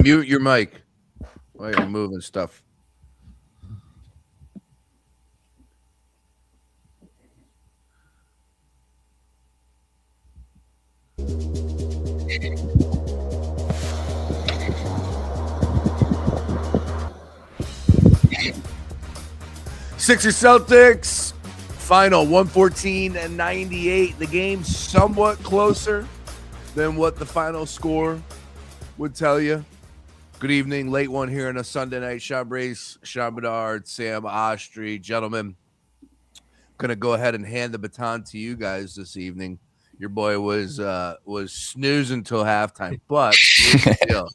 Mute your mic while you're moving stuff. Sixers Celtics final 114-98. The game somewhat closer than what the final score would tell you. Good evening, late one here on a Sunday night. Sean Brace, Sean Bedard, Sam Ostry. Gentlemen, going to go ahead and hand the baton to you guys this evening. Your boy was snoozing till halftime, but here's the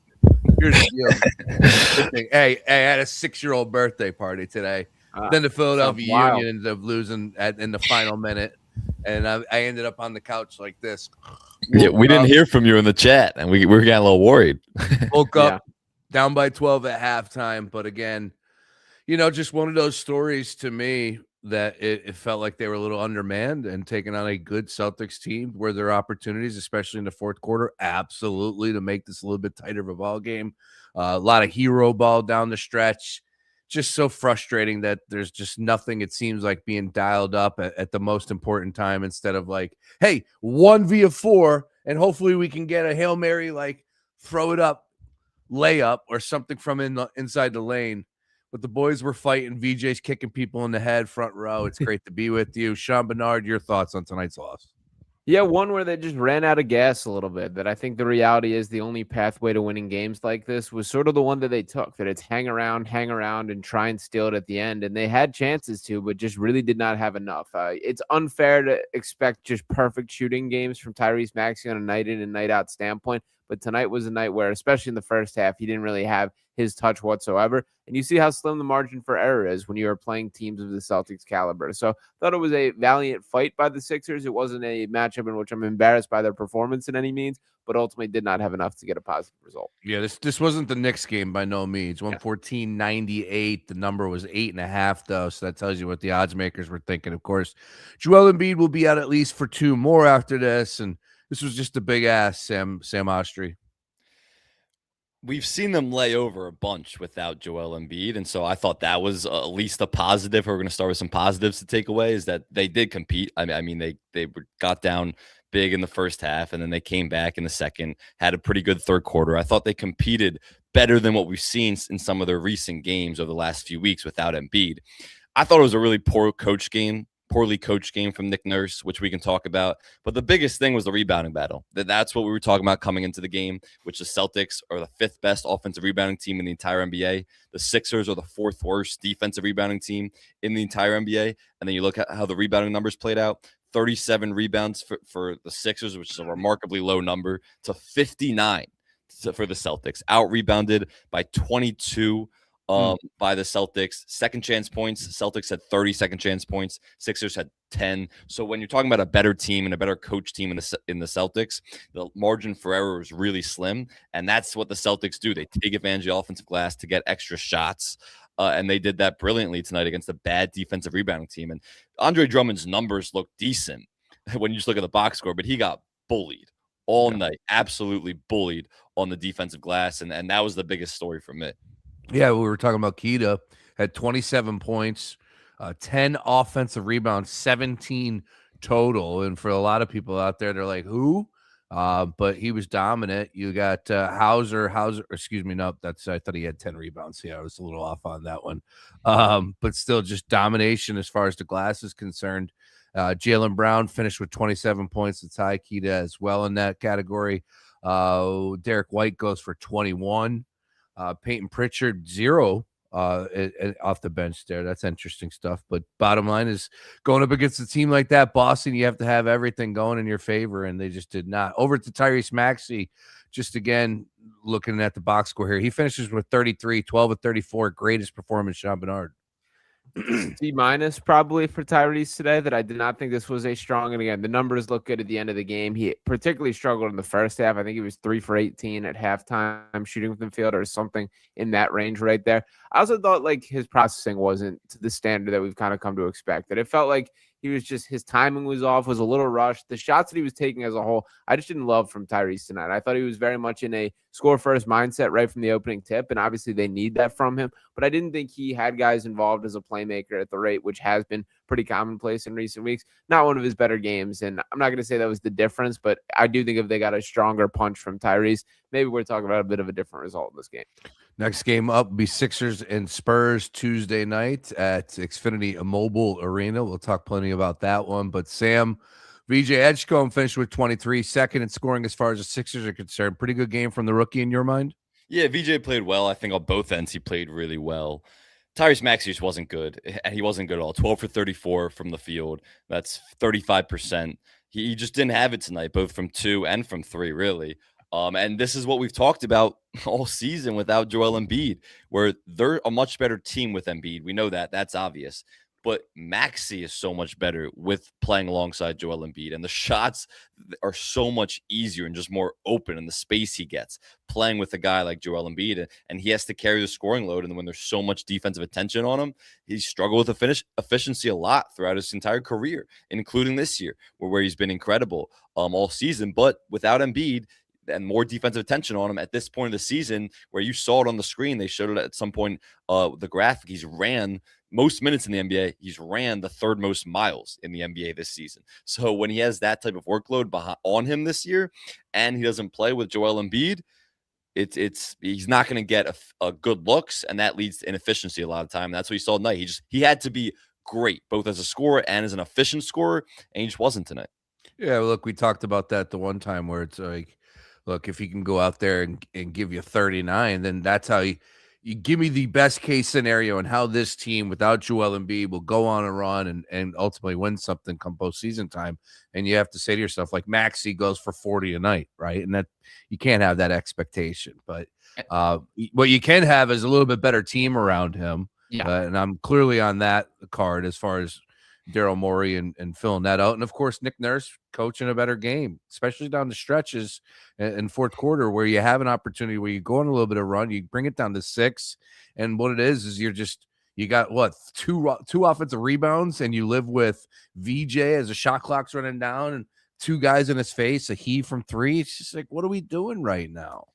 deal. Hey, I had a 6-year-old birthday party today. Then the Philadelphia Union ended up losing in the final minute, and I ended up on the couch like this. Yeah, we didn't hear from you in the chat, and we were getting a little worried. Woke up down by 12 at halftime, but again, just one of those stories to me that it felt like they were a little undermanned and taking on a good Celtics team where there are opportunities, especially in the fourth quarter, absolutely to make this a little bit tighter of a ball game. A lot of hero ball down the stretch. Just so frustrating that there's just nothing, it seems like, being dialed up at the most important time instead of like, hey, 1v4, and hopefully we can get a Hail Mary, like throw it up, layup or something from inside the lane. But the boys were fighting. VJ's kicking people in the head, front row. It's great to be with you. Sean Bernard, your thoughts on tonight's loss? Yeah, one where they just ran out of gas a little bit. That I think the reality is the only pathway to winning games like this was sort of the one that they took, that it's hang around, and try and steal it at the end. And they had chances to, but just really did not have enough. It's unfair to expect just perfect shooting games from Tyrese Maxey on a night in and night out standpoint. But tonight was a night where, especially in the first half, he didn't really have his touch whatsoever. And you see how slim the margin for error is when you are playing teams of the Celtics caliber. So I thought it was a valiant fight by the Sixers. It wasn't a matchup in which I'm embarrassed by their performance in any means, but ultimately did not have enough to get a positive result. Yeah, this wasn't the Knicks game by no means. 114-98. The number was 8.5, though, so that tells you what the odds makers were thinking. Of course, Joel Embiid will be out at least for 2 more after this, and this was just a big ass, Sam Ostry. We've seen them lay over a bunch without Joel Embiid, and so I thought that was at least a positive. We're going to start with some positives to take away, is that they did compete. I mean, they got down big in the first half, and then they came back in the second, had a pretty good third quarter. I thought they competed better than what we've seen in some of their recent games over the last few weeks without Embiid. I thought it was a really poorly coached game from Nick Nurse, which we can talk about. But the biggest thing was the rebounding battle. That's what we were talking about coming into the game, which the Celtics are the 5th best offensive rebounding team in the entire NBA. The Sixers are the 4th worst defensive rebounding team in the entire NBA. And then you look at how the rebounding numbers played out. 37 rebounds for the Sixers, which is a remarkably low number, to 59 for the Celtics. Out-rebounded by 22 by the Celtics. Second chance points, Celtics had 30 second chance points. Sixers had 10. So when you're talking about a better team and a better coach team in the Celtics, the margin for error is really slim. And that's what the Celtics do. They take advantage of the offensive glass to get extra shots. And they did that brilliantly tonight against a bad defensive rebounding team. And Andre Drummond's numbers look decent when you just look at the box score, but he got bullied all night, absolutely bullied on the defensive glass. And that was the biggest story for me. Yeah, we were talking about Keita, had 27 points, 10 offensive rebounds, 17 total. And for a lot of people out there, they're like, who? But he was dominant. You got Hauser, excuse me, no, I thought he had 10 rebounds. Yeah, I was a little off on that one. But still just domination as far as the glass is concerned. Jaylen Brown finished with 27 points to tie Keita as well in that category. Derek White goes for 21. Peyton Pritchard, 0 off the bench there. That's interesting stuff. But bottom line is, going up against a team like that, Boston, you have to have everything going in your favor, and they just did not. Over to Tyrese Maxey, just again, looking at the box score here. He finishes with 33, 12 of 34. Greatest performance, Sean Bernard. C- probably for Tyrese today, that I did not think this was a strong. And again, the numbers look good at the end of the game. He particularly struggled in the first half. I think he was 3 for 18 at halftime shooting from the field or something in that range right there. I also thought like his processing wasn't to the standard that we've kind of come to expect. That it felt like his timing was off, was a little rushed. The shots that he was taking as a whole, I just didn't love from Tyrese tonight. I thought he was very much in a score first mindset right from the opening tip, and obviously they need that from him. But I didn't think he had guys involved as a playmaker at the rate, which has been pretty commonplace in recent weeks. Not one of his better games, and I'm not going to say that was the difference, but I do think if they got a stronger punch from Tyrese, maybe we're talking about a bit of a different result in this game. Next game up will be Sixers and Spurs Tuesday night at Xfinity Mobile Arena. We'll talk plenty about that one. But Sam, VJ Edgecombe finished with 23, second in scoring as far as the Sixers are concerned. Pretty good game from the rookie in your mind? Yeah, VJ played well. I think on both ends he played really well. Tyrese Maxey just wasn't good, and he wasn't good at all. 12 for 34 from the field. That's 35%. He just didn't have it tonight, both from 2 and from 3, really. And this is what we've talked about all season without Joel Embiid, where they're a much better team with Embiid. We know that. That's obvious. But Maxey is so much better with playing alongside Joel Embiid. And the shots are so much easier and just more open in the space he gets playing with a guy like Joel Embiid. And he has to carry the scoring load. And when there's so much defensive attention on him, he struggled with efficiency a lot throughout his entire career, including this year, where he's been incredible all season. But without Embiid, and more defensive attention on him at this point of the season, where you saw it on the screen, they showed it at some point, the graphic, he's ran most minutes in the NBA. He's ran the third most miles in the NBA this season. So when he has that type of workload on him this year, and he doesn't play with Joel Embiid, he's not going to get a good looks, and that leads to inefficiency a lot of time. And that's what you saw tonight. He had to be great, both as a scorer and as an efficient scorer, and he just wasn't tonight. Yeah, look, we talked about that the one time where it's like, look, if he can go out there and give you 39, then that's how you give me the best case scenario and how this team without Joel Embiid will go on a run and ultimately win something come postseason time. And you have to say to yourself, like, Maxey goes for 40 a night, right? And that you can't have that expectation. But what you can have is a little bit better team around him. Yeah. And I'm clearly on that card as far as Daryl Morey and filling that out. And of course, Nick Nurse coaching a better game, especially down the stretches in fourth quarter where you have an opportunity where you go on a little bit of run, you bring it down to 6. And what it is you got what, two offensive rebounds, and you live with VJ as a shot clock's running down and 2 guys in his face, a heave from 3. It's just like, what are we doing right now?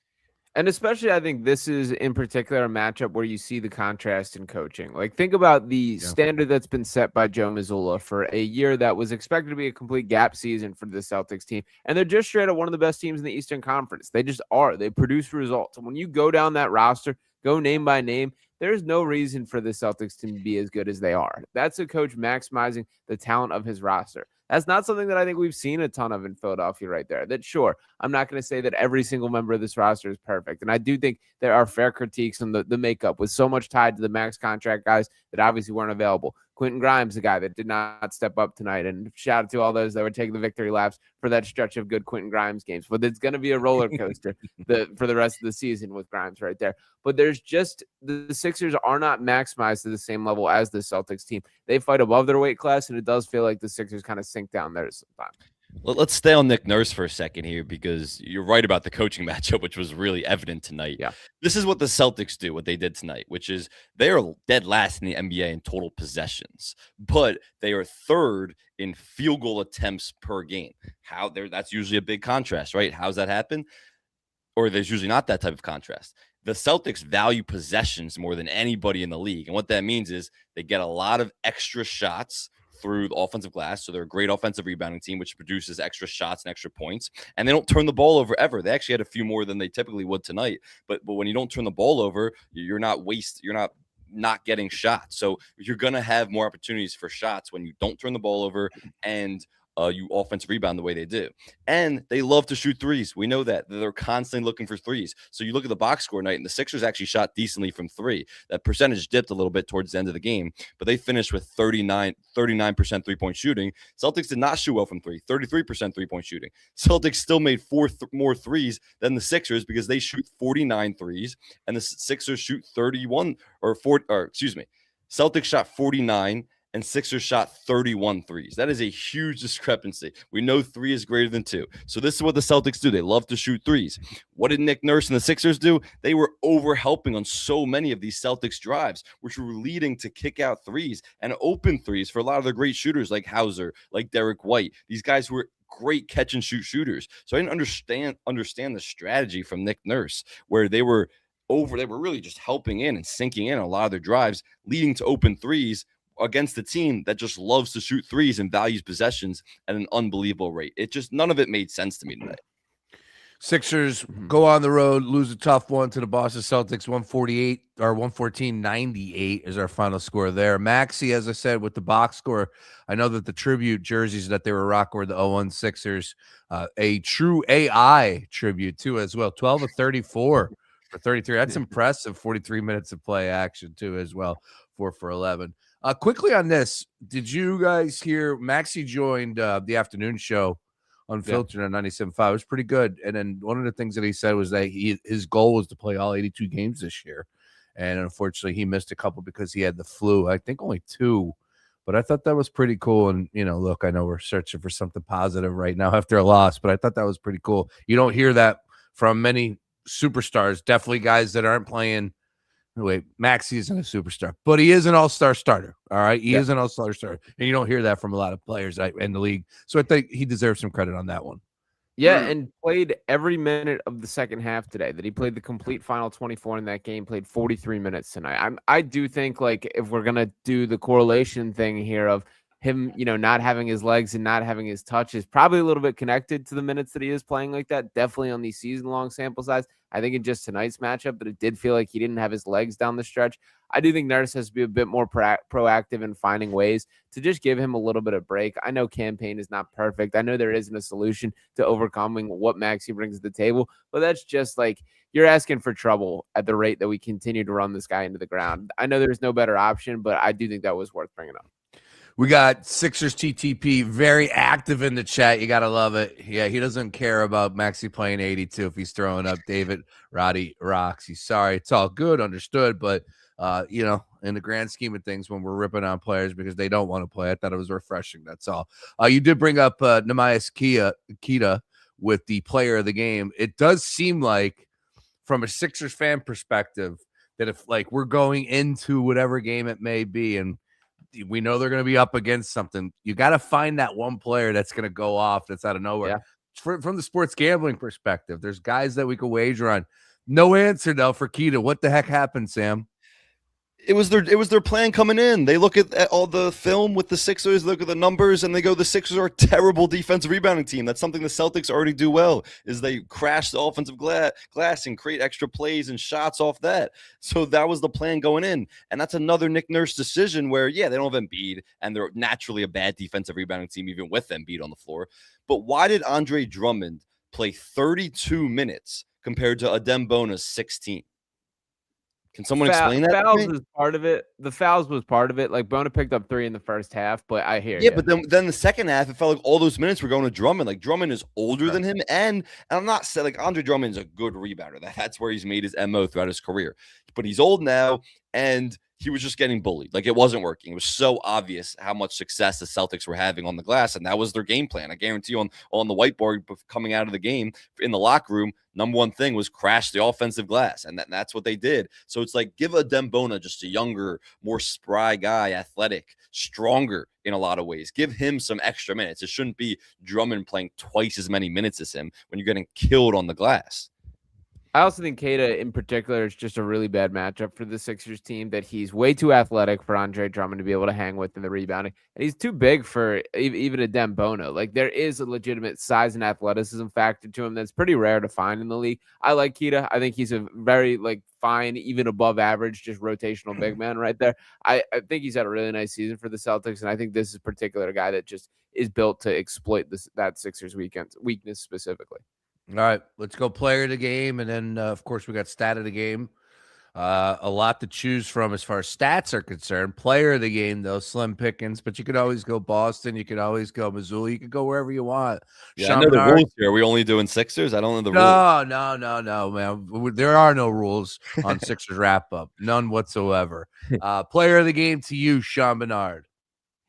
And especially, I think this is in particular a matchup where you see the contrast in coaching. Like, think about the standard that's been set by Joe Mazzulla for a year that was expected to be a complete gap season for the Celtics team. And they're just straight up one of the best teams in the Eastern Conference. They just are. They produce results. And when you go down that roster, go name by name, there's no reason for the Celtics to be as good as they are. That's a coach maximizing the talent of his roster. That's not something that I think we've seen a ton of in Philadelphia right there. That, sure, I'm not going to say that every single member of this roster is perfect. And I do think there are fair critiques on the makeup with so much tied to the max contract guys that obviously weren't available. Quentin Grimes, the guy that did not step up tonight. And shout out to all those that were taking the victory laps for that stretch of good Quentin Grimes games. But it's going to be a roller coaster for the rest of the season with Grimes right there. But there's just the Sixers are not maximized to the same level as the Celtics team. They fight above their weight class, and it does feel like the Sixers kind of sink down there sometimes. Let's stay on Nick Nurse for a second here, because you're right about the coaching matchup, which was really evident tonight. Yeah. This is what the Celtics do, what they did tonight, which is they are dead last in the NBA in total possessions, but they are third in field goal attempts per game. That's usually a big contrast, right? How's that happen? Or there's usually not that type of contrast. The Celtics value possessions more than anybody in the league. And what that means is they get a lot of extra shots through the offensive glass. So they're a great offensive rebounding team, which produces extra shots and extra points. And they don't turn the ball over ever. They actually had a few more than they typically would tonight. But when you don't turn the ball over, you're not getting shots. So you're going to have more opportunities for shots when you don't turn the ball over and you offensive rebound the way they do. And they love to shoot threes. We know that. They're constantly looking for threes. So you look at the box score night, and the Sixers actually shot decently from 3. That percentage dipped a little bit towards the end of the game, but they finished with 39% three-point shooting. Celtics did not shoot well from 3, 33% three-point shooting. Celtics still made 4 more threes than the Sixers because they shoot 49 threes, and the Sixers shoot 31 Celtics shot 49 and and Sixers shot 31 threes. That is a huge discrepancy. We know 3 is greater than 2. So this is what the Celtics do. They love to shoot threes. What did Nick Nurse and the Sixers do? They were over-helping on so many of these Celtics drives, which were leading to kick-out threes and open threes for a lot of the great shooters like Hauser, like Derek White. These guys who were great catch-and-shoot shooters. So I didn't understand the strategy from Nick Nurse, where they were really just helping in and sinking in a lot of their drives, leading to open threes against a team that just loves to shoot threes and values possessions at an unbelievable rate. None of it made sense to me today. Sixers go on the road, lose a tough one to the Boston Celtics, 114-98 is our final score there. Maxey, as I said, with the box score, I know that the tribute jerseys that they were rocking were the 0-1 Sixers, a true AI tribute too as well, 12 of 34 for 33. That's impressive. 43 minutes of play action too as well, 4 for 11. Quickly on this, did you guys hear Maxey joined the afternoon show Unfiltered on 97.5. It was pretty good. And then one of the things that he said was that his goal was to play all 82 games this year. And unfortunately, he missed a couple because he had the flu. I think only 2. But I thought that was pretty cool. And, look, I know we're searching for something positive right now after a loss, but I thought that was pretty cool. You don't hear that from many superstars, definitely guys that aren't playing. Wait, Maxey isn't a superstar, but he is an all-star starter. All right. He is an all-star starter. And you don't hear that from a lot of players in the league. So I think he deserves some credit on that one. Yeah, and played every minute of the second half today. That he played the complete final 24 in that game, played 43 minutes tonight. I do think, like, if we're gonna do the correlation thing here of him, not having his legs and not having his touch is probably a little bit connected to the minutes that he is playing like that. Definitely on these season-long sample size. I think in just tonight's matchup, but it did feel like he didn't have his legs down the stretch. I do think Nurse has to be a bit more proactive in finding ways to just give him a little bit of break. I know campaign is not perfect. I know there isn't a solution to overcoming what Maxey brings to the table, but that's just like you're asking for trouble at the rate that we continue to run this guy into the ground. I know there's no better option, but I do think that was worth bringing up. We got Sixers TTP very active in the chat. You got to love it. Yeah, he doesn't care about Maxey playing 82 if he's throwing up David Roddy rocks. He's sorry. It's all good, understood. But, in the grand scheme of things, when we're ripping on players because they don't want to play, I thought it was refreshing. That's all. You did bring up Neemias Queta with the player of the game. It does seem like, from a Sixers fan perspective, that if, like, we're going into whatever game it may be and we know they're going to be up against something, you got to find that one player that's going to go off that's out of nowhere. Yeah. From the sports gambling perspective, there's guys that we could wager on. No answer, though, for Queta. What the heck happened, Sam? It was their plan coming in. They look at all the film with the Sixers, look at the numbers, and they go, the Sixers are a terrible defensive rebounding team. That's something the Celtics already do well, is they crash the offensive glass and create extra plays and shots off that. So that was the plan going in. And that's another Nick Nurse decision where, they don't have Embiid, and they're naturally a bad defensive rebounding team, even with Embiid on the floor. But why did Andre Drummond play 32 minutes compared to Adem Bona's 16? Can someone explain that? Fouls was part of it. The fouls was part of it. Like, Bona picked up 3 in the first half, but I hear you. Yeah, but then the second half, it felt like all those minutes were going to Drummond. Like, Drummond is older than him, and I'm not saying, like, Andre Drummond's a good rebounder. That's where he's made his MO throughout his career. But he's old now, and he was just getting bullied. Like, it wasn't working. It was so obvious how much success the Celtics were having on the glass, and that was their game plan. I guarantee you on the whiteboard coming out of the game in the locker room, number one thing was crash the offensive glass, and that's what they did. So it's like, give Adem Bona just a younger, more spry guy, athletic, stronger in a lot of ways. Give him some extra minutes. It shouldn't be Drummond playing twice as many minutes as him when you're getting killed on the glass. I also think Queta in particular is just a really bad matchup for the Sixers team, that he's way too athletic for Andre Drummond to be able to hang with in the rebounding. And he's too big for even Adem Bona. Like, there is a legitimate size and athleticism factor to him that's pretty rare to find in the league. I like Queta. I think he's a very, fine, even above average, just rotational big man right there. I think he's had a really nice season for the Celtics. And I think this is a particular guy that just is built to exploit that Sixers weakness specifically. All right, let's go player of the game. And then, of course, we got stat of the game. A lot to choose from as far as stats are concerned. Player of the game, though, slim pickings. But you could always go Boston. You could always go Missoula. You could go wherever you want. Yeah, I know the rules here. Are we only doing Sixers? I don't know the rules. No, man. There are no rules on Sixers wrap-up. None whatsoever. Player of the game to you, Sean Bernard.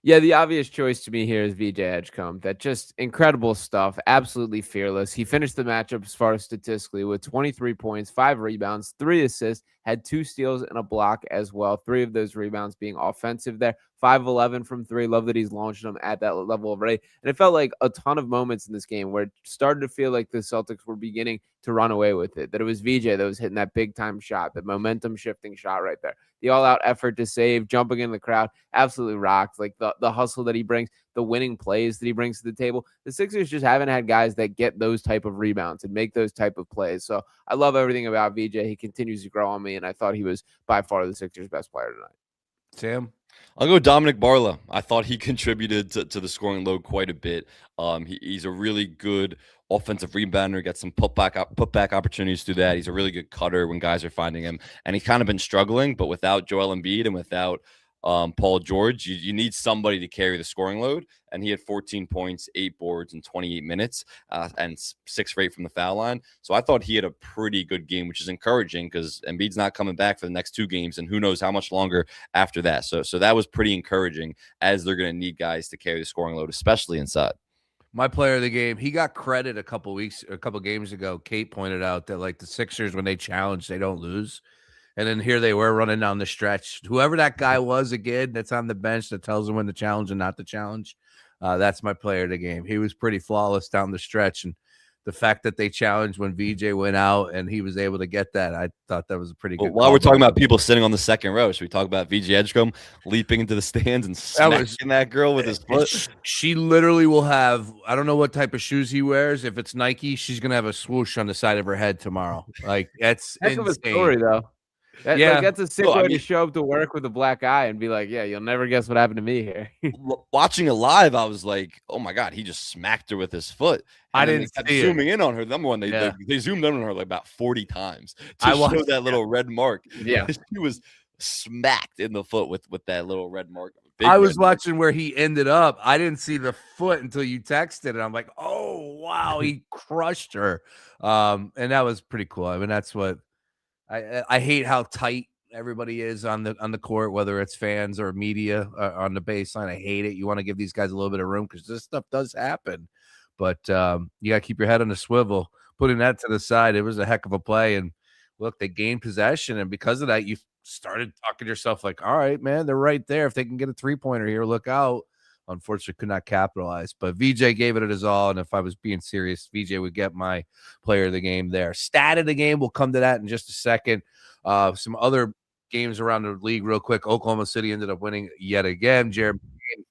Yeah, the obvious choice to me here is VJ Edgecombe. That just incredible stuff. Absolutely fearless. He finished the matchup as far as statistically with 23 points, 5 rebounds, 3 assists, had 2 steals and a block as well. 3 of those rebounds being offensive there. 5-11 from three. Love that he's launched them at that level already. And it felt like a ton of moments in this game where it started to feel like the Celtics were beginning to run away with it. That it was VJ that was hitting that big time shot, the momentum shifting shot right there. The all out effort to save, jumping in the crowd, absolutely rocked. Like the hustle that he brings, the winning plays that he brings to the table. The Sixers just haven't had guys that get those type of rebounds and make those type of plays. So I love everything about VJ. He continues to grow on me, and I thought he was by far the Sixers' best player tonight. Sam? I'll go Dominic Barlow. I thought he contributed to the scoring load quite a bit. He's a really good offensive rebounder, got some putback opportunities through that. He's a really good cutter when guys are finding him, and he's kind of been struggling. But without Joel Embiid and without Paul George, you need somebody to carry the scoring load. And he had 14 points, 8 boards in 28 minutes, and 6 for 8 from the foul line. So I thought he had a pretty good game, which is encouraging because Embiid's not coming back for the next 2 games, and who knows how much longer after that. So that was pretty encouraging, as they're going to need guys to carry the scoring load, especially inside. My player of the game, he got credit a couple games ago. Kate pointed out that like the Sixers, when they challenge, they don't lose. And then here they were running down the stretch. Whoever that guy was again that's on the bench that tells them when to challenge and not to challenge, that's my player of the game. He was pretty flawless down the stretch. And the fact that they challenged when VJ went out and he was able to get that, I thought that was a pretty good. While we're talking about people sitting on the second row, should we talk about VJ Edgecombe leaping into the stands and smacking that girl with his foot? She literally will have, I don't know what type of shoes he wears. If it's Nike, she's going to have a swoosh on the side of her head tomorrow. Like, that's Heck insane. of a story, though. That's a sick way to show up to work with a black eye and be like, yeah, you'll never guess what happened to me here. Watching it live, I was like, oh my God, he just smacked her with his foot. And I didn't see zooming in on her. Number one, they zoomed in on her like about 40 times to show that little red mark. Yeah. She was smacked in the foot with that little red mark. I was watching where he ended up. I didn't see the foot until you texted it. I'm like, oh wow, he crushed her. And that was pretty cool. I mean, that's what I hate how tight everybody is on the court, whether it's fans or media on the baseline. I hate it. You want to give these guys a little bit of room because this stuff does happen. But you got to keep your head on the swivel. Putting that to the side, it was a heck of a play. And look, they gained possession, and because of that, you started talking to yourself like, all right, man, they're right there. If they can get a 3-pointer here, look out. Unfortunately, could not capitalize. But VJ gave it his all, and if I was being serious, VJ would get my player of the game there. Stat of the game, we'll come to that in just a second. Some other games around the league real quick. Oklahoma City ended up winning yet again. Jared McCain,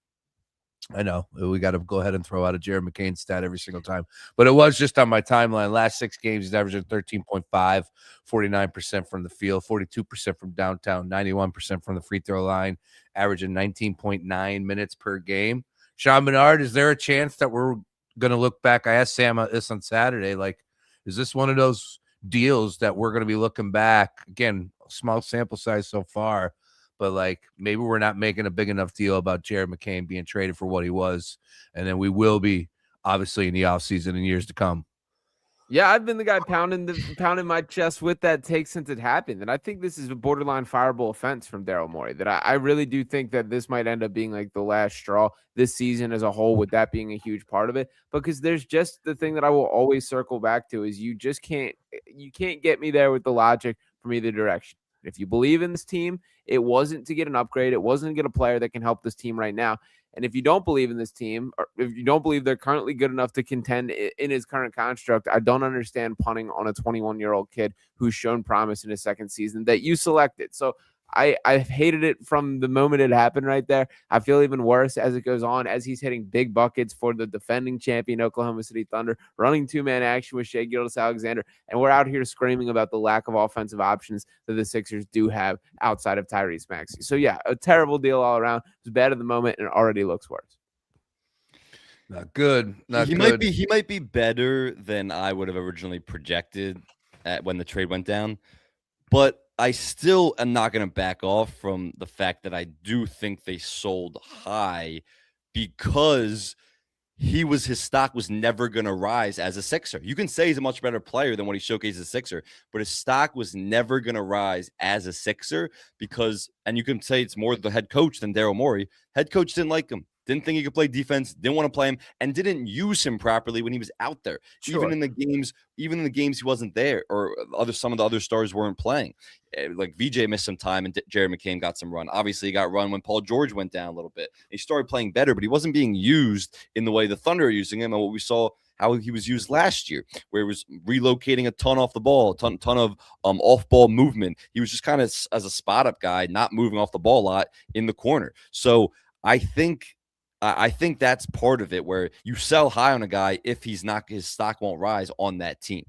I know we got to go ahead and throw out a Jared McCain stat every single time, but it was just on my timeline. Last 6 games, he's averaging 13.5, 49% from the field, 42% from downtown, 91% from the free throw line, averaging 19.9 minutes per game. Sean Bernard, is there a chance that we're going to look back? I asked Sam this on Saturday. Like, is this one of those deals that we're going to be looking back? Again, small sample size so far, but like maybe we're not making a big enough deal about Jared McCain being traded for what he was. And then we will be obviously in the offseason in years to come. Yeah, I've been the guy pounding my chest with that take since it happened. And I think this is a borderline fireable offense from Daryl Morey. That I really do think that this might end up being like the last straw this season as a whole, with that being a huge part of it. Because there's just the thing that I will always circle back to is you can't get me there with the logic from either direction. If you believe in this team, it wasn't to get an upgrade. It wasn't to get a player that can help this team right now. And if you don't believe in this team, or if you don't believe they're currently good enough to contend in his current construct, I don't understand punting on a 21-year-old kid who's shown promise in his second season that you selected. So I hated it from the moment it happened right there. I feel even worse as it goes on, as he's hitting big buckets for the defending champion Oklahoma City Thunder, running 2-man action with Shai Gilgeous-Alexander, and we're out here screaming about the lack of offensive options that the Sixers do have outside of Tyrese Maxey. So yeah, a terrible deal all around. It was bad at the moment and it already looks worse. Not good. He might be better than I would have originally projected when the trade went down. But I still am not going to back off from the fact that I do think they sold high because his stock was never going to rise as a Sixer. You can say he's a much better player than what he showcased as a Sixer, but his stock was never going to rise as a Sixer because, and you can say it's more the head coach than Daryl Morey. Head coach didn't like him, didn't think he could play defense, didn't want to play him, and didn't use him properly when he was out there. Sure. Even in the games he wasn't there, or some of the other stars weren't playing. Like VJ missed some time and Jared McCain got some run. Obviously, he got run when Paul George went down a little bit. He started playing better, but he wasn't being used in the way the Thunder are using him and what we saw how he was used last year, where he was relocating a ton off the ball, a ton of off-ball movement. He was just kind of as a spot-up guy, not moving off the ball a lot in the corner. So I think that's part of it, where you sell high on a guy if he's not, his stock won't rise on that team.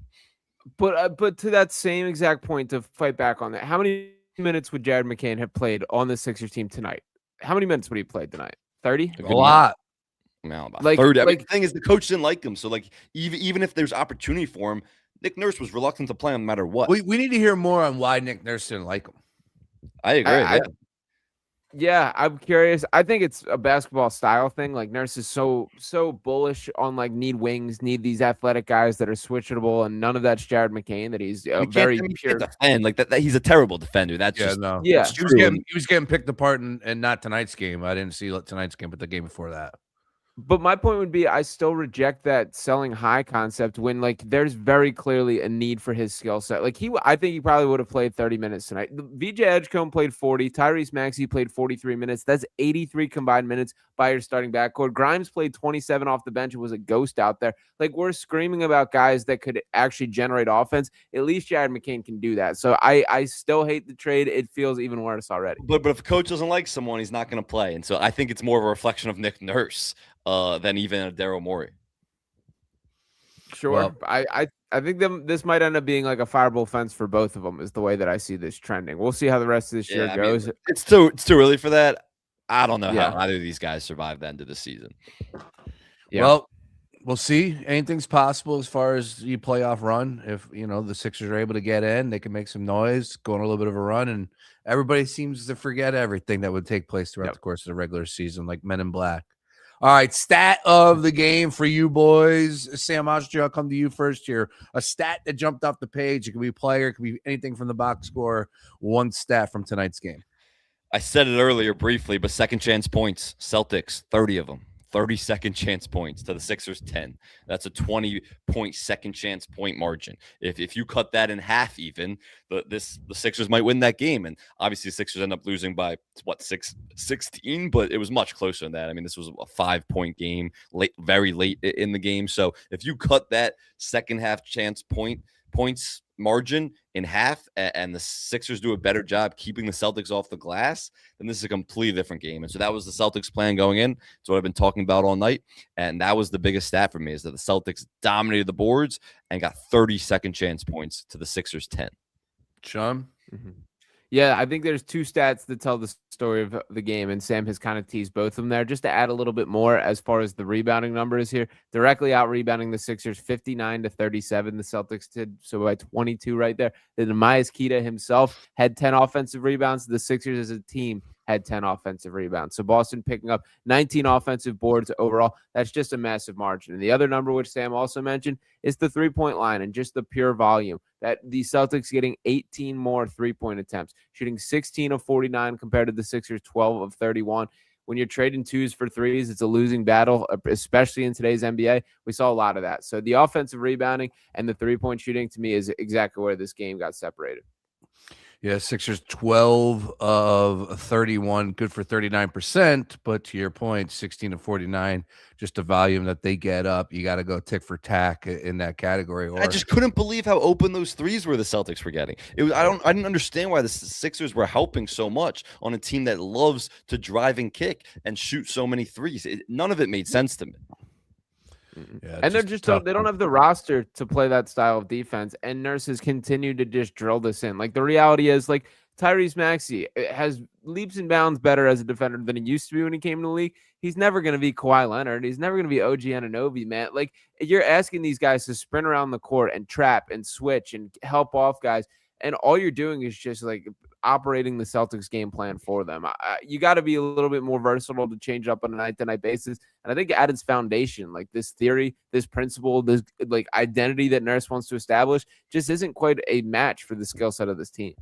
But to that same exact point, to fight back on that, how many minutes would Jared McCain have played on the Sixers team tonight? How many minutes would he play tonight? 30? A lot. No, about Like, 30. I mean, the thing is, the coach didn't like him. So, like, even if there's opportunity for him, Nick Nurse was reluctant to play him no matter what. We need to hear more on why Nick Nurse didn't like him. I agree. Yeah, I'm curious. I think it's a basketball style thing. Like Nurse is so bullish on like need wings, need these athletic guys that are switchable, and none of that's Jared McCain. That he's very pure. And like that, he's a terrible defender. That's just no. Yeah. He was getting picked apart and not tonight's game. I didn't see tonight's game, but the game before that. But my point would be, I still reject that selling high concept when like there's very clearly a need for his skill set. Like I think he probably would have played 30 minutes tonight. VJ Edgecombe played 40. Tyrese Maxey played 43 minutes. That's 83 combined minutes by your starting backcourt. Grimes played 27 off the bench and was a ghost out there. Like we're screaming about guys that could actually generate offense. At least Jared McCain can do that. So I still hate the trade. It feels even worse already. But if a coach doesn't like someone, he's not going to play. And so I think it's more of a reflection of Nick Nurse than even a Daryl Morey. Sure. Well, I think this might end up being like a fireable offense for both of them is the way that I see this trending. We'll see how the rest of this year goes. Mean, it's too early for that. I don't know how either of these guys survive the end of the season. Yeah. Well, we'll see. Anything's possible as far as the playoff run. If, the Sixers are able to get in, they can make some noise, go on a little bit of a run, and everybody seems to forget everything that would take place throughout the course of the regular season, like Men in Black. All right, stat of the game for you boys. Sam Ostrey, I'll come to you first here. A stat that jumped off the page. It could be a player. It could be anything from the box score. One stat from tonight's game. I said it earlier briefly, but second chance points. Celtics, 30 of them. 30 second chance points to the Sixers 10. That's a 20-point second chance point margin. If you cut that in half, even the Sixers might win that game. And obviously the Sixers end up losing by 16, but it was much closer than that. I mean, this was a 5-point game, very late in the game. So if you cut that second half chance points margin in half and the Sixers do a better job keeping the Celtics off the glass, then this is a completely different game. And so that was the Celtics plan going in. It's what I've been talking about all night. And that was the biggest stat for me, is that the Celtics dominated the boards and got 30 second chance points to the Sixers 10. Sean? Mm-hmm. Yeah, I think there's two stats that tell the story of the game, and Sam has kind of teased both of them there. Just to add a little bit more as far as the rebounding numbers here, directly out rebounding the Sixers 59-37. The Celtics did so by 22 right there. Then Myles Kita himself had 10 offensive rebounds. The Sixers as a team had 10 offensive rebounds. So Boston picking up 19 offensive boards overall. That's just a massive margin. And the other number, which Sam also mentioned, is the three-point line and just the pure volume. That the Celtics getting 18 more three-point attempts, shooting 16 of 49 compared to the Sixers 12 of 31. When you're trading twos for threes, it's a losing battle, especially in today's NBA. We saw a lot of that. So the offensive rebounding and the three-point shooting, to me, is exactly where this game got separated. Yeah, Sixers 12 of 31, good for 39%. But to your point, 16 of 49, just the volume that they get up. You got to go tick for tack in that category. I just couldn't believe how open those threes were the Celtics were getting. I didn't understand why the Sixers were helping so much on a team that loves to drive and kick and shoot so many threes. None of it made sense to me. Yeah, and they don't have the roster to play that style of defense, and Nurses continue to just drill this in. Like the reality is, like Tyrese Maxey has leaps and bounds better as a defender than he used to be when he came in the league. He's never going to be Kawhi Leonard. He's never going to be OG Anunoby, man. Like you're asking these guys to sprint around the court and trap and switch and help off guys, and all you're doing is just like operating the Celtics game plan for them. You got to be a little bit more versatile to change up on a night-to-night basis. And I think at its foundation, like this theory, this principle, this like identity that Nurse wants to establish just isn't quite a match for the skill set of this team.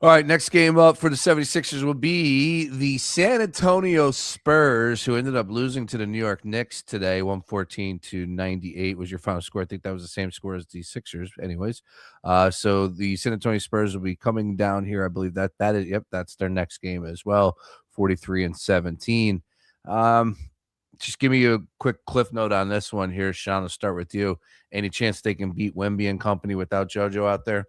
All right, next game up for the 76ers will be the San Antonio Spurs, who ended up losing to the New York Knicks today, 114-98 was your final score. I think that was the same score as the Sixers anyways. So the San Antonio Spurs will be coming down here. I believe that's their next game as well, 43-17. Just give me a quick cliff note on this one here, Sean. I'll start with you. Any chance they can beat Wemby and company without JoJo out there?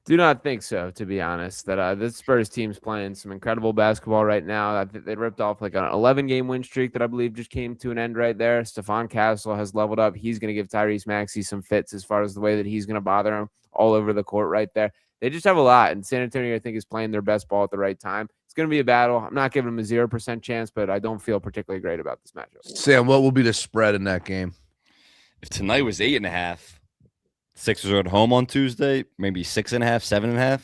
Do not think so, to be honest. That this Spurs team's playing some incredible basketball right now. They ripped off like an 11-game win streak that I believe just came to an end right there. Stephon Castle has leveled up. He's going to give Tyrese Maxey some fits as far as the way that he's going to bother him all over the court right there. They just have a lot, and San Antonio, I think, is playing their best ball at the right time. It's going to be a battle. I'm not giving them a 0% chance, but I don't feel particularly great about this matchup. Sam, what will be the spread in that game? If tonight was 8.5, Sixers are at home on Tuesday, maybe 6.5, 7.5.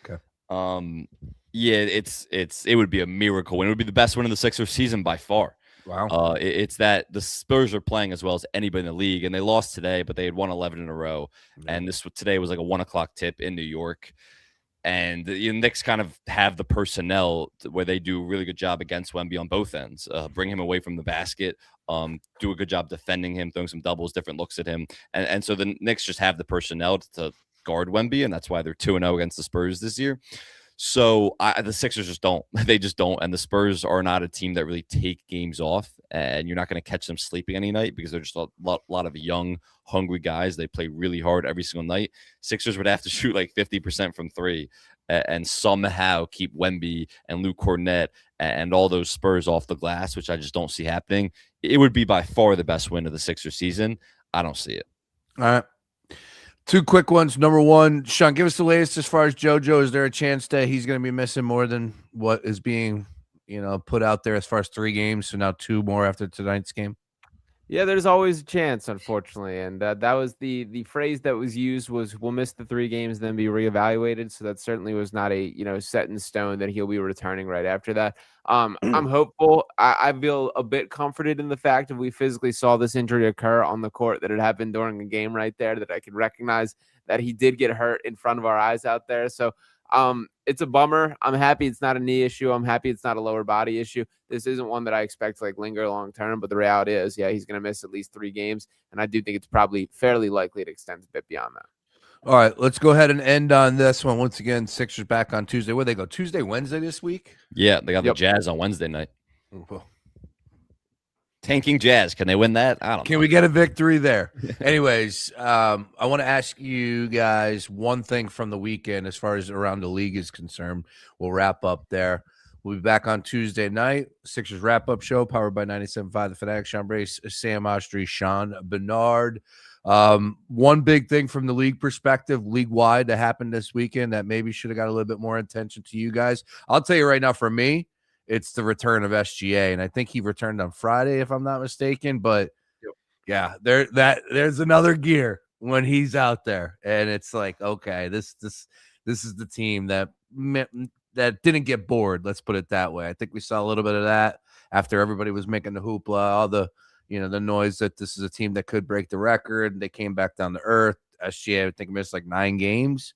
Okay. Yeah, it would be a miracle win. It would be the best win of the Sixers season by far. Wow. It's that the Spurs are playing as well as anybody in the league, and they lost today, but they had won 11 in a row. Yeah. And today was like a 1:00 tip in New York. And the Knicks kind of have the personnel where they do a really good job against Wemby on both ends. Bring him away from the basket, do a good job defending him, throwing some doubles, different looks at him. And so the Knicks just have the personnel to guard Wemby, and that's why they're 2-0 against the Spurs this year. So the Sixers just don't. They just don't. And the Spurs are not a team that really take games off, and you're not going to catch them sleeping any night because they're just a lot of young, hungry guys. They play really hard every single night. Sixers would have to shoot like 50% from three and somehow keep Wemby and Luke Cornett and all those Spurs off the glass, which I just don't see happening. It would be by far the best win of the Sixers season. I don't see it. All right. Two quick ones. Number one, Sean, give us the latest as far as JoJo. Is there a chance that he's going to be missing more than what is being, put out there as far as 3 games? So now 2 more after tonight's game. Yeah, there's always a chance, unfortunately, and that was the phrase that was used was we'll miss the 3 games, then be reevaluated. So that certainly was not a set in stone that he'll be returning right after that. I'm hopeful. I feel a bit comforted in the fact that we physically saw this injury occur on the court, that it happened during the game right there, that I could recognize that he did get hurt in front of our eyes out there. So it's a bummer. I'm happy it's not a knee issue. I'm happy it's not a lower body issue. This isn't one that I expect to linger long term, but the reality is, yeah, he's going to miss at least 3 games. And I do think it's probably fairly likely to extend a bit beyond that. All right, let's go ahead and end on this one. Once again, Sixers back on Tuesday. Where they go? Tuesday, Wednesday this week? Yeah, they got the Jazz on Wednesday night. Tanking Jazz. Can they win that? I don't know. Can we get a victory there? Anyways, I want to ask you guys one thing from the weekend as far as around the league is concerned. We'll wrap up there. We'll be back on Tuesday night. Sixers wrap-up show powered by 97.5 The Fanatic. Sean Brace, Sam Ostry, Sean Bernard. One big thing from the league perspective, league-wide, that happened this weekend that maybe should have got a little bit more attention to you guys. I'll tell you right now, for me, it's the return of SGA, and I think he returned on Friday, if I'm not mistaken. But yeah, there's another gear when he's out there, and it's like, okay, this is the team that didn't get bored. Let's put it that way. I think we saw a little bit of that after everybody was making the hoopla, all the the noise that this is a team that could break the record. They came back down to earth. SGA, I think, missed like 9 games.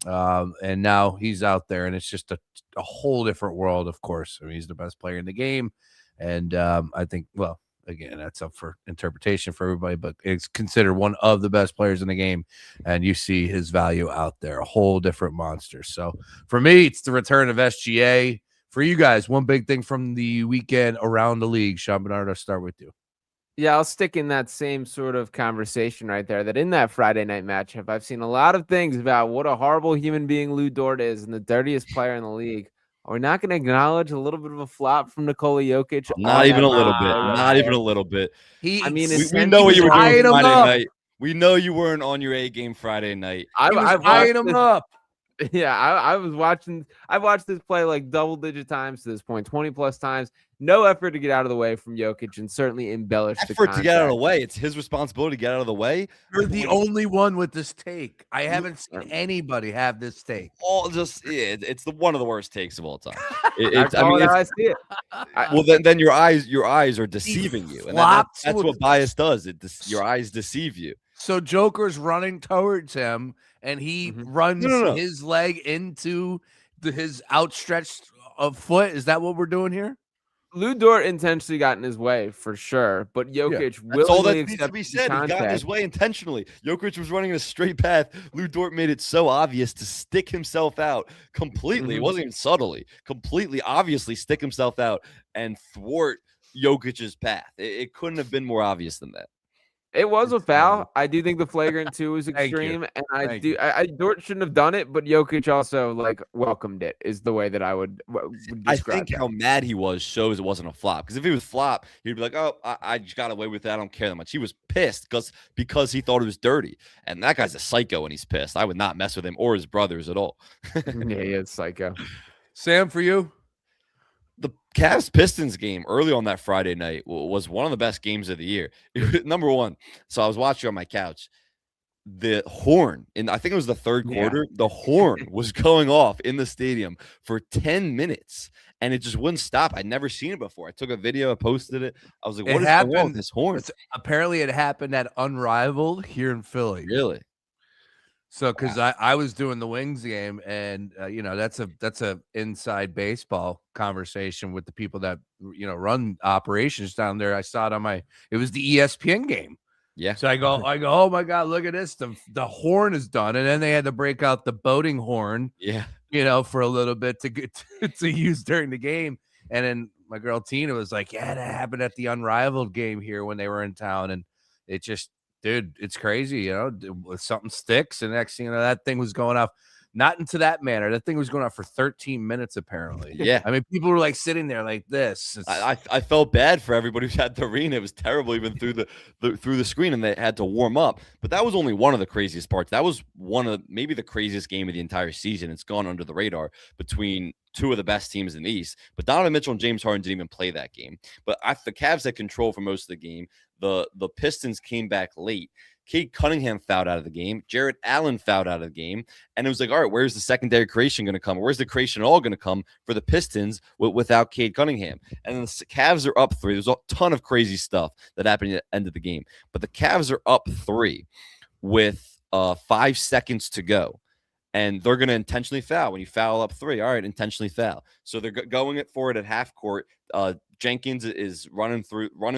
And now he's out there, and it's just a whole different world, of course. I mean, he's the best player in the game. And I think, well, again, that's up for interpretation for everybody, but it's considered one of the best players in the game. And you see his value out there, a whole different monster. So for me, it's the return of SGA. For you guys, one big thing from the weekend around the league. Sean Bernard, I'll start with you. Yeah, I'll stick in that same sort of conversation right there, that in that Friday night matchup, I've seen a lot of things about what a horrible human being Lou Dort is and the dirtiest player in the league. Are we not going to acknowledge a little bit of a flop from Nikola Jokic? Not even a little bit. Not even a little bit. We know what you were doing Friday night. We know you weren't on your A game Friday night. I was eyeing him up. Yeah, I was watching. I've watched this play like double-digit times to this point, 20+ times. No effort to get out of the way from Jokic, and certainly embellish the Effort to get out of the contact. way. It's his responsibility to get out of the way. You're the only one with this take. I haven't seen Um, anybody have this take. All just it's the one of the worst takes of all time. I It's I call mean it how it's I see it. well then your eyes are deceiving you, and flops that's with- what bias does. Your eyes deceive you. So Joker's running towards him, and he runs No. his leg into his outstretched foot. Is that what we're doing here? Lou Dort intentionally got in his way for sure, but Jokic That's all that willingly needs to be accepted the said. He got in contact. his way intentionally. Jokic was running in a straight path. Lou Dort made it so obvious to stick himself out completely. It wasn't even subtly, completely obviously stick himself out and thwart Jokic's path. It couldn't have been more obvious than that. It was a foul. I do think the flagrant 2 was Thank you. extreme, and Thank you. I Dort shouldn't have done it, but Jokic also like welcomed it. Is the way that I would I describe think how mad he was shows it wasn't a flop. Because if he was flop, he'd be like, "Oh, I just got away with that. I don't care that much." He was pissed because he thought it was dirty, and that guy's a psycho when he's pissed. I would not mess with him or his brothers at all. Yeah, he is psycho. Sam, for you? The Cavs Pistons game early on that Friday night was one of the best games of the year. Number one. So I was watching on my couch. The horn, and I think it was the third quarter, the horn was going off in the stadium for 10 minutes, and it just wouldn't stop. I'd never seen it before. I took a video, I posted it. I was like, what is going on with this horn? Apparently, it happened at Unrivaled here in Philly. Really? So, because I was doing the Wings game, and that's a inside baseball conversation with the people that run operations down there. I saw it it was the ESPN game. Yeah. So I go, oh my God, look at this. The horn is done. And then they had to break out the boating horn, for a little bit to get to use during the game. And then my girl Tina was like, yeah, that happened at the Unrivaled game here when they were in town. And it just, dude, it's crazy, something sticks. And next thing you know, that thing was going off. Not into that manner. That thing was going off for 13 minutes, apparently. Yeah. I mean, people were like sitting there like this. I felt bad for everybody who had the arena. It was terrible even through the screen, and they had to warm up. But that was only one of the craziest parts. That was one of maybe the craziest game of the entire season. It's gone under the radar between two of the best teams in the East. But Donovan Mitchell and James Harden didn't even play that game. But the Cavs had control for most of the game. The Pistons came back late. Cade Cunningham fouled out of the game. Jarrett Allen fouled out of the game. And it was like, all right, where's the secondary creation going to come? Where's the creation all going to come for the Pistons without Cade Cunningham? And the Cavs are up 3. There's a ton of crazy stuff that happened at the end of the game. But the Cavs are up 3 with 5 seconds to go. And they're going to intentionally foul. When you foul up 3, all right, intentionally foul. So they're going for it at half court. Jenkins is running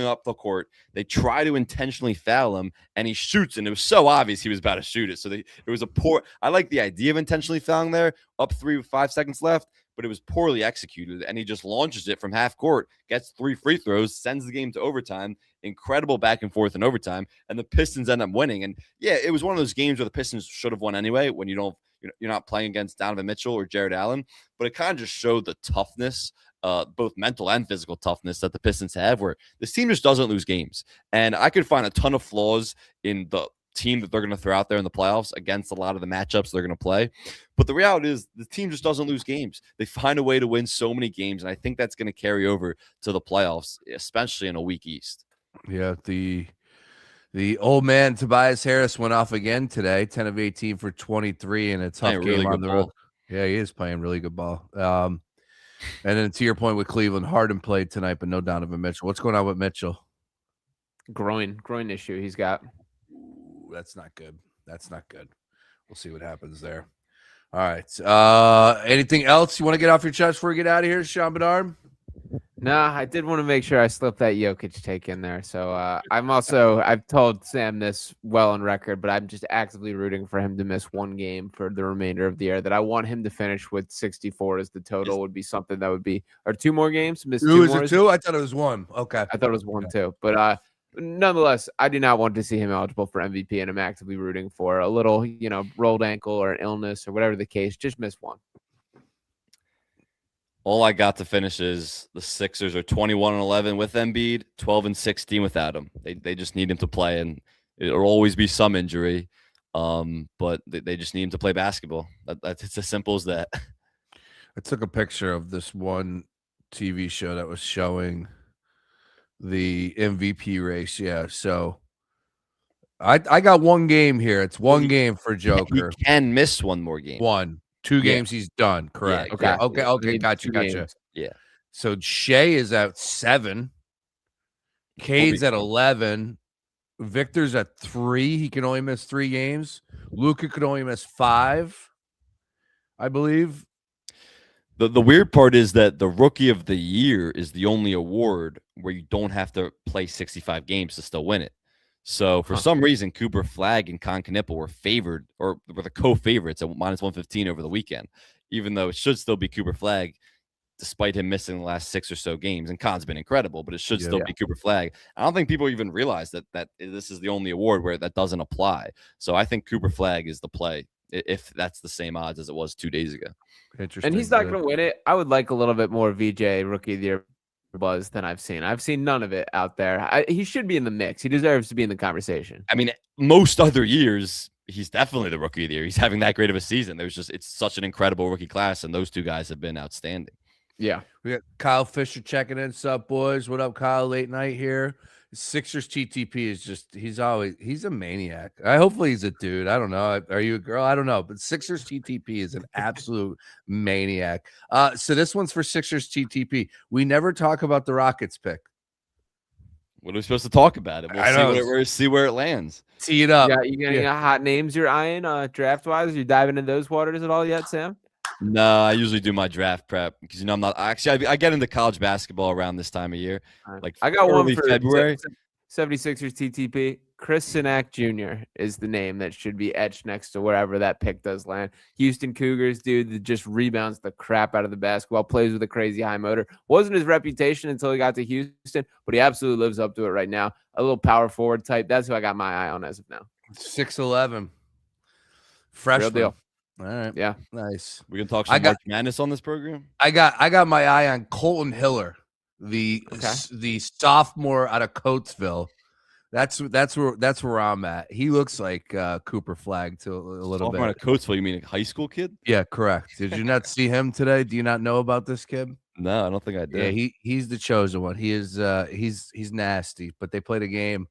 up the court. They try to intentionally foul him, and he shoots, and it was so obvious he was about to shoot it. So it was a poor. I like the idea of intentionally fouling there, up 3 with 5 seconds left, but it was poorly executed, and he just launches it from half court, gets 3 free throws, sends the game to overtime. Incredible back and forth in overtime, and the Pistons end up winning. And yeah, it was one of those games where the Pistons should have won anyway when you're not playing against Donovan Mitchell or Jarrett Allen, but it kind of just showed the toughness, both mental and physical toughness that the Pistons have, where this team just doesn't lose games. And I could find a ton of flaws in the team that they're going to throw out there in the playoffs against a lot of the matchups they're going to play. But the reality is the team just doesn't lose games. They find a way to win so many games, and I think that's going to carry over to the playoffs, especially in a weak East. Yeah, the old man Tobias Harris went off again today, 10 of 18 for 23 in a tough game really on the road. Yeah, he is playing really good ball. And then to your point with Cleveland, Harden played tonight, but no Donovan Mitchell. What's going on with Mitchell? Groin issue he's got. Ooh, that's not good. We'll see what happens there. All right. Anything else you want to get off your chest before we get out of here, Sean Bedard? No, I did want to make sure I slipped that Jokic take in there. So I've told Sam this well on record, but I'm just actively rooting for him to miss one game for the remainder of the year. That I want him to finish with 64 as the total would be something that would be, or 2 more games. Miss 2 is more. It 2? I thought it was 1. Okay. I thought it was 1 too. But nonetheless, I do not want to see him eligible for MVP, and I'm actively rooting for a little, rolled ankle or an illness or whatever the case. Just miss 1. All I got to finish is the Sixers are 21-11 with Embiid, 12-16 without him. They just need him to play, and it'll always be some injury. But they just need him to play basketball. It's as simple as that. I took a picture of this one TV show that was showing the MVP race. Yeah, so I got one game here. It's one game for Joker. He can miss one more game. 2 games, he's done. Correct. Okay. Okay. Gotcha. Yeah. So Shea is at 7. Cade's at 11. Victor's at 3. He can only miss 3 games. Luka could only miss 5, I believe. The weird part is that the Rookie of the Year is the only award where you don't have to play 65 games to still win it. So for some reason, Cooper Flagg and Con Knippel were favored, or were the co-favorites at -115 over the weekend, even though it should still be Cooper Flagg, despite him missing the last 6 or so games. And Con's been incredible, but it should still be Cooper Flagg. I don't think people even realize that this is the only award where that doesn't apply. So I think Cooper Flagg is the play, if that's the same odds as it was 2 days ago. Interesting. And he's not going to win it. I would like a little bit more VJ Rookie of the Year buzz than I've seen. I've seen none of it out there. He should be in the mix. He deserves to be in the conversation. I mean, most other years, he's definitely the Rookie of the Year. He's having that great of a season. It's such an incredible rookie class, and those 2 guys have been outstanding. Yeah. We got Kyle Fisher checking in. Sup, boys? What up, Kyle? Late night here. Sixers TTP is just, he's a maniac. Hopefully he's a dude. I don't know. Are you a girl? I don't know. But Sixers TTP is an absolute maniac. So this one's for Sixers TTP. We never talk about the Rockets pick. What are we supposed to talk about it? We'll see where it lands. Tee it up. You got any hot names you're eyeing draft-wise? You diving into those waters at all yet, Sam? No, I usually do my draft prep because I'm not actually. I get into college basketball around this time of year, like I got one for February. 76ers TTP. Chris Sinak Jr. is the name that should be etched next to wherever that pick does land. Houston Cougars, dude, that just rebounds the crap out of the basketball, plays with a crazy high motor. Wasn't his reputation until he got to Houston, but he absolutely lives up to it right now. A little power forward type. That's who I got my eye on as of now. 6'11", freshman. Real deal. All right. Yeah. Nice. We can talk some March Madness on this program. I got my eye on Colton Hiller, the sophomore out of Coatesville. That's where I'm at. He looks like Cooper Flagg to a little bit. Out of Coatesville, you mean a high school kid? Yeah, correct. Did you not see him today? Do you not know about this kid? No, I don't think I did. Yeah, he's the chosen one. He is he's nasty. But they played a game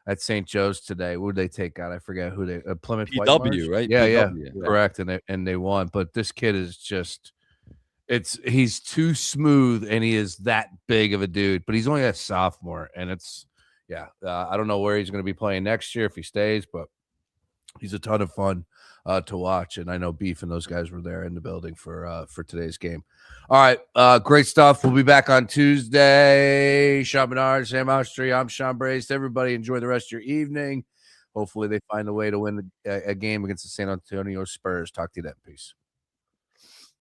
at St. Joe's today. What did they take out? I forget who they Plymouth PW, White Marsh? right? Yeah, PW. Correct. And they won. But this kid is just he's too smooth and he is that big of a dude. But he's only a sophomore, and I don't know where he's going to be playing next year if he stays, but he's a ton of fun to watch. And I know Beef and those guys were there in the building for today's game. All right. Great stuff. We'll be back on Tuesday. Sean Bernard, Sam Austri, I'm Sean Brace. Everybody enjoy the rest of your evening. Hopefully they find a way to win a game against the San Antonio Spurs. Talk to you then. Peace.